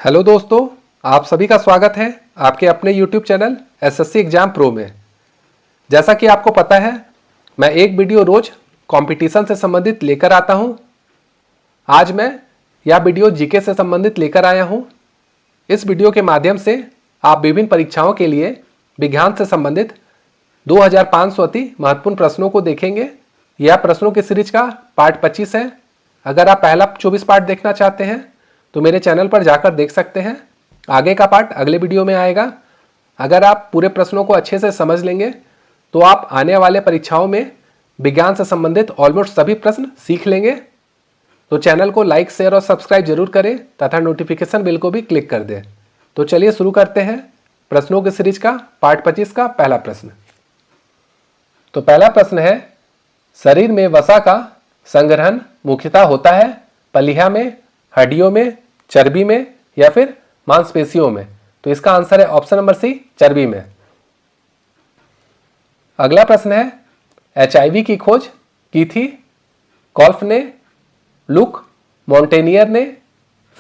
Hello दोस्तों, आप सभी का स्वागत है आपके अपने YouTube channel SSC exam pro में। जैसा कि आपको पता है, मैं एक वीडियो रोज कंपटीशन से संबंधित लेकर आता हूं। आज मैं यह वीडियो जीके से संबंधित लेकर आया हूं। इस वीडियो के माध्यम से आप विभिन्न परीक्षाओं के लिए विज्ञान से संबंधित 2500 अति महत्वपूर्ण प्रश्नों को देखेंगे। यह प्रश्नों की सीरीज का पार्ट 25 है। अगर आप पहला 24 पार्ट देखना चाहते हैं तो मेरे चैनल पर जाकर देख सकते हैं। आगे का पार्ट अगले वीडियो में आएगा। अगर आप पूरे प्रश्नों को अच्छे से समझ लेंगे तो आप आने वाले परीक्षाओं में विज्ञान से संबंधित ऑलमोस्ट सभी प्रश्न सीख लेंगे। तो चैनल को लाइक, शेयर और सब्सक्राइब जरूर करें तथा नोटिफिकेशन बिल को भी क्लिक कर दें। तो चलिए शुरू करते हैं प्रश्नों की सीरीज का पार्ट 25 का पहला प्रश्न। तो पहला प्रश्न है, शरीर में वसा का संग्रहण मुख्यतः होता है पलिया में, हड्डियों में, चर्बी में या फिर मांसपेशियों में। तो इसका आंसर है ऑप्शन नंबर सी, चर्बी में। अगला प्रश्न है, HIV की खोज की थी कॉल्फ ने, लुक मॉन्टेनियर ने,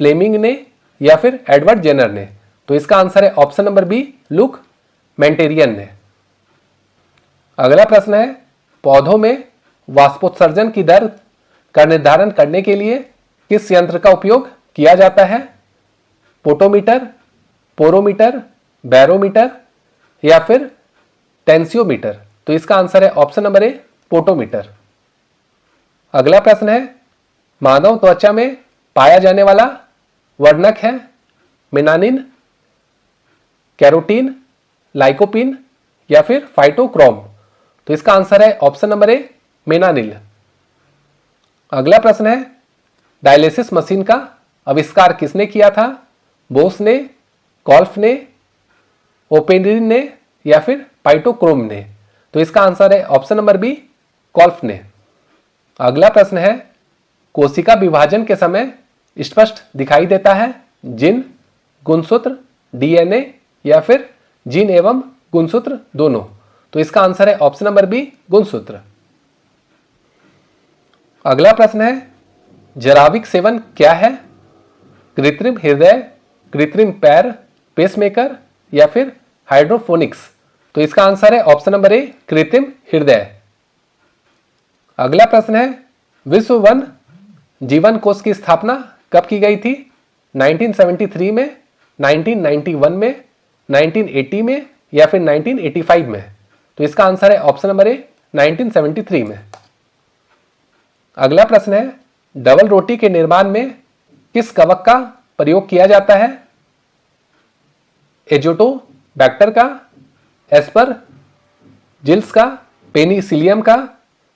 फ्लेमिंग ने या फिर एडवर्ड जेनर ने। तो इसका आंसर है option number B, look Montagnier ने। अगला प्रश्न है, पौधों में वाष्पोत्सर्जन की दर का निर्धारण करने के लिए किस यंत्र का उपयोग किया जाता है? पोटोमीटर, पोरोमीटर, बैरोमीटर या फिर टेंसियोमीटर। तो इसका आंसर है ऑप्शन नंबर ए, पोटोमीटर। अगला प्रश्न है, मानव त्वचा में पाया जाने वाला वर्णक है मेलानिन, कैरोटीन, लाइकोपिन या फिर फाइटोक्रोम। तो इसका आंसर है ऑप्शन नंबर ए, मेलानिन। अगला प्रश्न है, डायलिसिस मशीन का आविष्कार किसने किया था? बोस ने, कॉल्फ ने, ओपेरिन ने या फिर फाइटोक्रोम ने। तो इसका आंसर है ऑप्शन नंबर बी, कॉल्फ ने। अगला प्रश्न है, कोशिका विभाजन के समय स्पष्ट दिखाई देता है जीन, गुणसूत्र, DNA या फिर जीन एवं गुणसूत्र दोनों। तो इसका आंसर है ऑप्शन नंबर बी, गुणसूत्र। अगला प्रश्न है, जराविक सेवन क्या है? कृत्रिम हृदय, कृत्रिम पैर, पेसमेकर या फिर हाइड्रोफोनिक्स। तो इसका आंसर है ऑप्शन नंबर ए, कृत्रिम हृदय। अगला प्रश्न है, विश्व वन जीवन कोष की स्थापना कब की गई थी? 1973 में, 1991 में, 1980 में या फिर 1985 में। तो इसका आंसर है ऑप्शन नंबर ए, 1973 में। अगला प्रश्न है, डबल रोटी के निर्माण में किस कवक का प्रयोग किया जाता है? एजोटोबैक्टर का, एस्पर जिल्स का, पेनिसिलियम का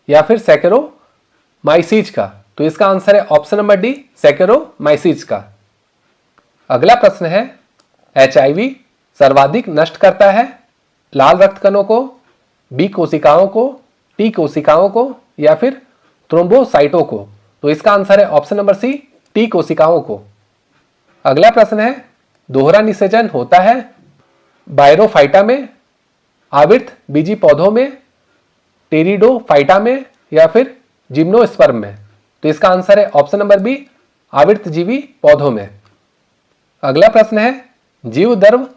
या फिर सैकेरोमाइसीज का। तो इसका आंसर है ऑप्शन नंबर डी, सैकेरोमाइसीज का। अगला प्रश्न है, HIV सर्वाधिक नष्ट करता है लाल रक्त कणों को, B कोशिकाओं को, T कोशिकाओं को या फिर थ्रोम्बोसाइटों को। तो इसका आंसर है ऑप्शन नंबर सी, T कोशिकाओं को। अगला प्रश्न है, दोहरा निषेचन होता है बायरोफाइटा में, आवृत बीजी पौधों में, टेरिडोफाइटा में या फिर जिम्नोस्पर्म में। तो इसका आंसर है ऑप्शन नंबर बी, आवृतजीवी पौधों में। अगला प्रश्न है, जीवद्रव्य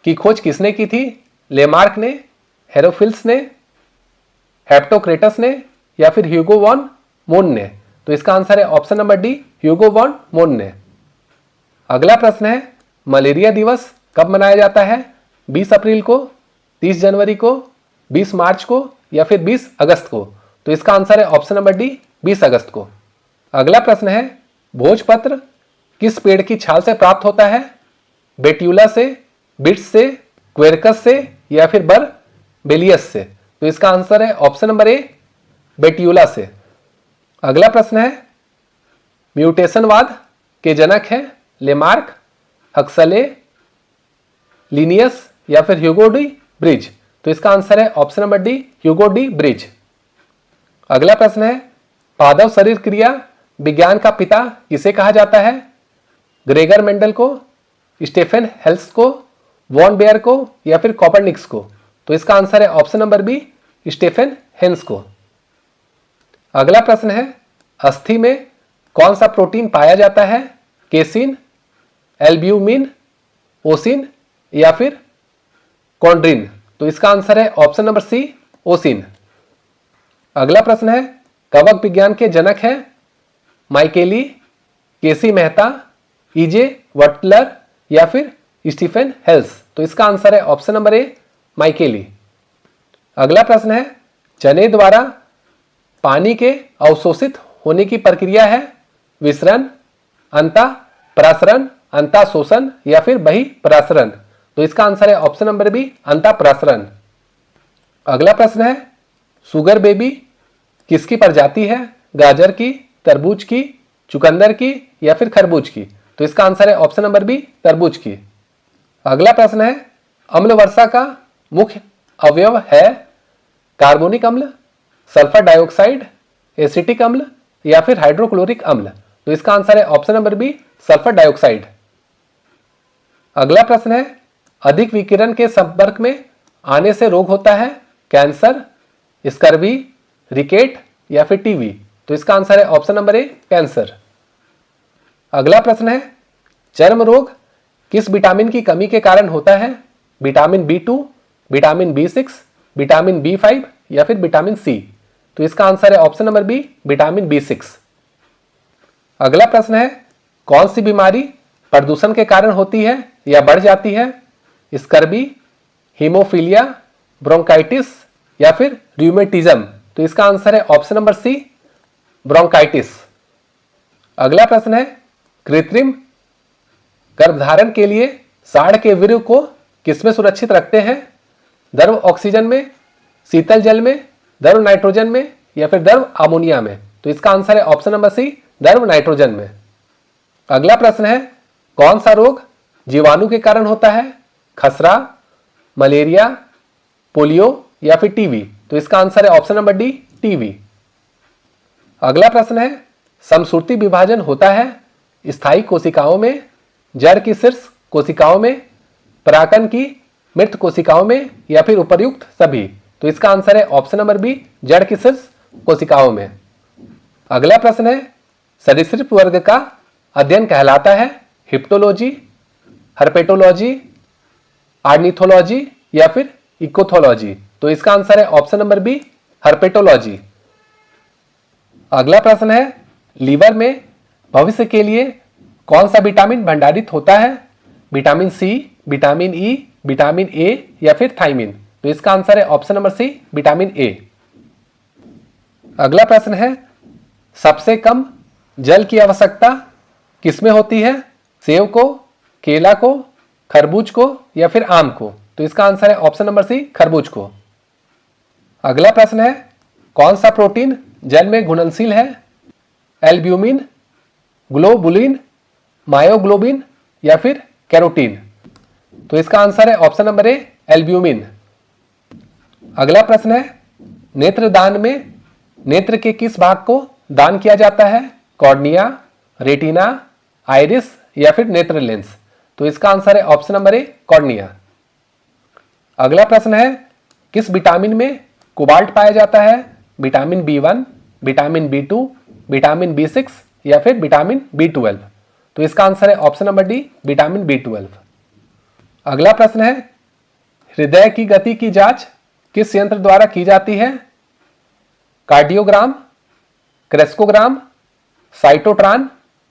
की खोज किसने की थी? लेमार्क ने, हेरोफिल्स ने, हेप्टोक्रेटस ने या फिर ह्यूगो वॉन मोन ने। तो इसका आंसर है ऑप्शन नंबर डी, ह्यूगो वॉन मोन ने। अगला प्रश्न है, मलेरिया दिवस कब मनाया जाता है? 20 अप्रैल को, 30 जनवरी को, 20 मार्च को या फिर 20 अगस्त को। तो इसका आंसर है ऑप्शन नंबर डी, 20 अगस्त को। अगला प्रश्न है, भोजपत्र किस पेड़ की छाल से प्राप्त होता है? बेट्यूला से, बिट्स से, क्वेरकस से या फिर बर्बेलियस से। तो इसका आंसर है ऑप्शन नंबर ए, बेट्यूला से। अगला प्रश्न है, म्यूटेशनवाद के जनक हैं लेमार्क, हक्सले, लिनियस या फिर ह्यूगो डी ब्रिज। तो इसका आंसर है option number D, Hugo de bridge. अगला प्रश्न है, पादप शरीर क्रिया विज्ञान का पिता किसे कहा जाता है? ग्रेगर मेंडल को, स्टेफन हेल्स को, वॉन बेयर को या फिर कॉपरनिक्स को। तो इसका आंसर है ऑप्शन नंबर बी, स्टेफन हेल्स को। अगला प्रश्न है, अस्थि में कौन सा प्रोटीन पाया जाता है? केसिन, एल्ब्यूमिन, ओसिन या फिर कॉन्ड्रिन? तो इसका आंसर है ऑप्शन नंबर सी, ओसिन। अगला प्रश्न है, कवक विज्ञान के जनक हैं माइकेली, केसी मेहता, ईजे वटलर या फिर स्टीफन हेल्स? तो इसका आंसर है ऑप्शन नंबर ए, माइकेली। अगला प्रश्न है, चने द्वारा पानी के अवशोषित होने की प्रक्रिया है विसरण, अंतःपरासरण, अंतःशोषण या फिर बहिःपरासरण? तो इसका आंसर है ऑप्शन नंबर बी, अंतःपरासरण। अगला प्रश्न है, शुगर बेबी किसकी प्रजाति है? गाजर की, तरबूज की, चुकंदर की या फिर खरबूज की? तो इसका आंसर है ऑप्शन नंबर बी, तरबूज की। अगला प्रश्न है, अम्ल वर्षा का मुख्य अवयव है कार्बोनिक अम्ल, सल्फर डाइऑक्साइड, एसिटिक अम्ल या फिर हाइड्रोक्लोरिक अम्ल? तो इसका आंसर है option number B, sulphur dioxide. अगला प्रश्न है, अधिक विकिरण के संपर्क में आने से रोग होता है कैंसर, स्कर्वी, रिकेट या फिर टीबी? तो इसका आंसर है ऑप्शन नंबर ए, कैंसर। अगला प्रश्न है, चर्म रोग किस विटामिन की कमी के कारण होता है? Vitamin B2, vitamin B6, vitamin B5 या फिर विटामिन सी? तो इसका आंसर है option number B, vitamin B6। अगला प्रश्न है, कौन सी बीमारी प्रदूषण के कारण होती है या बढ़ जाती है? स्कर्वी, हीमोफीलिया, ब्रोंकाइटिस या फिर रूमेटिज्म? तो इसका आंसर है ऑप्शन नंबर सी, ब्रोंकाइटिस। अगला प्रश्न है, कृत्रिम गर्भधारण के लिए साढ़ के वीर्य को किसमें सुरक्षित रखते हैं? द्रव ऑक्सीजन में, शीतल जल में, द्रव नाइट्रोजन में या फिर द्रव अमोनिया में? तो इसका आंसर है ऑप्शन नंबर सी, द्रव नाइट्रोजन में। अगला प्रश्न है, कौन सा रोग जीवाणु के कारण होता है? खसरा, मलेरिया, पोलियो या फिर टीबी? तो इसका आंसर है ऑप्शन नंबर डी, टीबी। अगला प्रश्न है, समश्रुति विभाजन होता है स्थायी कोशिकाओं में, जड़ की शीर्ष कोशिकाओं में, पराकन की मृत कोशिकाओं में या फिर उपर्युक्त सभी? तो इसका आंसर है ऑप्शन नंबर बी, जड़ की शीर्ष कोशिकाओं में। अगला प्रश्न है, सरीसृप वर्ग का अध्ययन कहलाता है हिप्टोलॉजी, हर्पेटोलॉजी, आर्निथोलॉजी या फिर इकोथोलॉजी? तो इसका आंसर है ऑप्शन नंबर बी, हर्पेटोलॉजी। अगला प्रश्न है, लीवर में भविष्य के लिए कौन सा विटामिन भंडारित होता है? Vitamin C, vitamin E, vitamin A या फिर थायमिन? तो इसका आंसर है option number C, vitamin A. अगला प्रश्न है, सबसे कम जल की आवश्यकता किसमें होती है? सेब को, केला को, खरबूज को या फिर आम को? तो इसका आंसर है ऑप्शन नंबर सी, खरबूज को। अगला प्रश्न है, कौन सा प्रोटीन जल में घुलनशील है? एल्ब्यूमिन, ग्लोबुलिन, मायोग्लोबिन या फिर कैरोटीन? तो इसका आंसर है ऑप्शन नंबर ए, एल्ब्यूमिन। अगला प्रश्न है, नेत्रदान में नेत्र के किस भाग को दान किया जाता है? कॉर्निया, रेटिना, आइरिस या फिर नेत्र लेंस? तो इसका आंसर है ऑप्शन नंबर ए, कॉर्निया। अगला प्रश्न है, किस विटामिन में कोबाल्ट पाया जाता है? Vitamin B1, vitamin B2, vitamin B6 या फिर विटामिन B12? तो इसका आंसर है option number D, vitamin B12। अगला प्रश्न है, हृदय की गति की जांच किस यंत्र द्वारा की जाती है? कार्डियोग्राम, क्रेस्कोग्राम, साइटोट्रान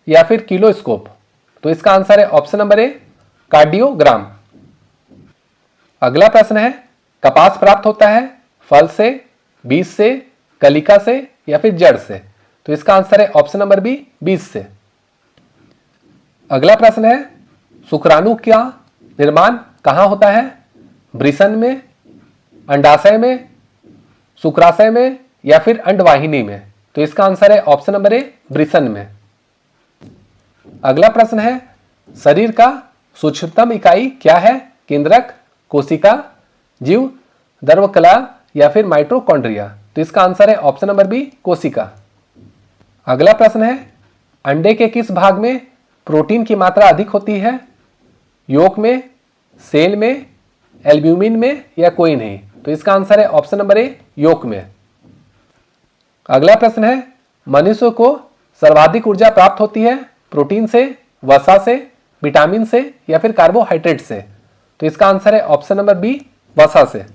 या फिर किलोस्कोप? तो इसका आंसर है ऑप्शन नंबर ए, कार्डियोग्राम। अगला प्रश्न है, कपास प्राप्त होता है फल से, बीज से, कलिका से या फिर जड़ से? तो इसका आंसर है ऑप्शन नंबर बी, बीज से। अगला प्रश्न है, शुक्राणु का निर्माण कहां होता है? वृषण में, अंडाशय में, शुक्राशय में या फिर अंडवाहिनी में? तो इसका आंसर है ऑप्शन नंबर ए, वृषण में। अगला प्रश्न है, शरीर का सूक्ष्मतम इकाई क्या है? केंद्रक, कोशिका, जीव, द्रवकला या फिर माइटोकॉन्ड्रिया? तो इसका आंसर है ऑप्शन नंबर बी, कोशिका। अगला प्रश्न है, अंडे के किस भाग में प्रोटीन की मात्रा अधिक होती है? योक में, सेल में, एल्ब्यूमिन में या कोई नहीं? तो इसका आंसर है ऑप्शन नंबर ए, योक में। अगला प्रश्न है, मनुष्य को सर्वाधिक ऊर्जा प्राप्त होती है प्रोटीन से, वसा से, विटामिन से या फिर कार्बोहाइड्रेट से? तो इसका आंसर है ऑप्शन नंबर बी, वसा से।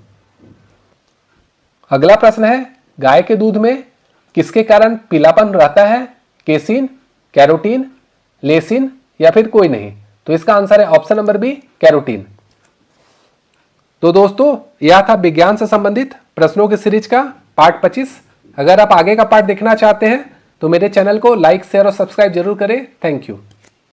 अगला प्रश्न है, गाय के दूध में किसके कारण पीलापन रहता है? केसिन, कैरोटीन, लेसिन या फिर कोई नहीं? तो इसका आंसर है ऑप्शन नंबर बी, कैरोटीन। तो दोस्तों, यह था विज्ञान से संबंधित प्रश्नों की सीरीज का पार्ट 25। अगर आप आगे का पार्ट देखना चाहते हैं तो मेरे चैनल को लाइक, शेयर और सब्सक्राइब जरूर करें। Thank you.